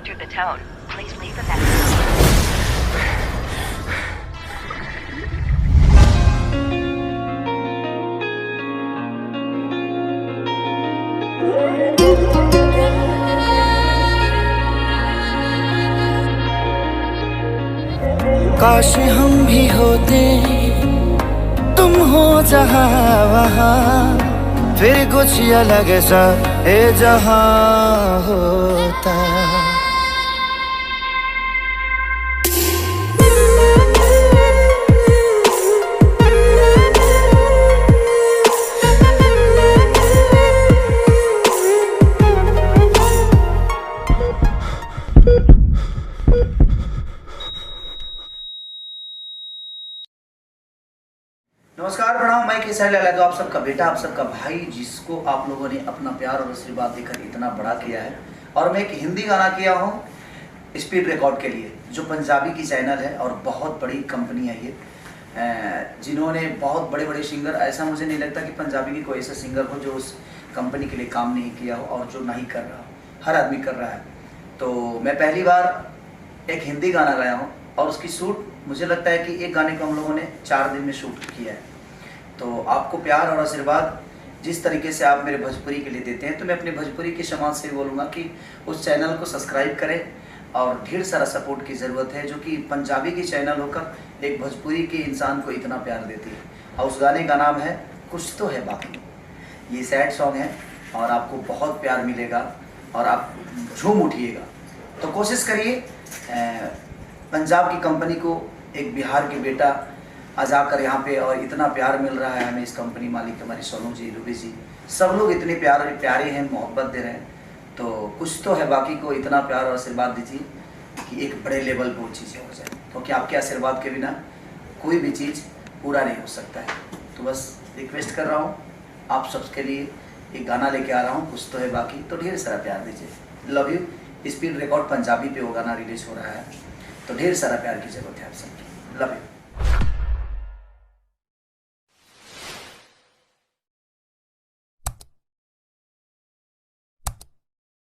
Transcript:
after the tone, please leave a message. काश हम भी होते, तुम हो जहाँ वहाँ, फिर कुछ अलग सा ये जहाँ होता। नमस्कार, प्रणाम। मैं केसरी लाल यादव, आप सबका बेटा, आप सबका भाई, जिसको आप लोगों ने अपना प्यार और आशीर्वाद देकर इतना बड़ा किया है। और मैं एक हिंदी गाना किया हूँ स्पीड रिकॉर्ड के लिए, जो पंजाबी की चैनल है और बहुत बड़ी कंपनी है ये, जिन्होंने बहुत बड़े बड़े सिंगर, ऐसा मुझे नहीं लगता कि पंजाबी की कोई ऐसा सिंगर हो जो उस कंपनी के लिए काम नहीं किया हो और जो नहीं कर रहा हो। हर आदमी कर रहा है। तो मैं पहली बार एक हिंदी गाना गाया हूँ और उसकी शूट मुझे लगता है कि एक गाने को हम लोगों ने 4 दिन में शूट किया है। तो आपको प्यार और आशीर्वाद जिस तरीके से आप मेरे भोजपुरी के लिए देते हैं, तो मैं अपने भोजपुरी के समाज से बोलूँगा कि उस चैनल को सब्सक्राइब करें और ढेर सारा सपोर्ट की ज़रूरत है, जो कि पंजाबी की चैनल होकर एक भोजपुरी के इंसान को इतना प्यार देती है। और उस गाने का नाम है कुछ तो है बाकी। ये सैड सॉन्ग है और आपको बहुत प्यार मिलेगा और आप झूम उठिएगा। तो कोशिश करिए, पंजाब की कंपनी को एक बिहार के बेटा आज आकर यहाँ पे, और इतना प्यार मिल रहा है हमें। इस कंपनी मालिक हमारी सोनू जी, रूबी जी, सब लोग इतने प्यारे हैं, मोहब्बत दे रहे हैं। तो कुछ तो है बाकी को इतना प्यार और आशीर्वाद दीजिए कि एक बड़े लेवल पर वो चीज़ें हो जाए, क्योंकि आपके आशीर्वाद के बिना कोई भी चीज़ पूरा नहीं हो सकता है। तो बस रिक्वेस्ट कर रहा हूँ आप सबके लिए, एक गाना लेके आ रहा हूँ कुछ तो है बाकी। तो ढेर सारा प्यार दीजिए। Love you. Speed record Punjabi पे वो गाना रिलीज हो रहा है, तो ढेर सारा प्यार की ज़रूरत है आप सबकी। Love you.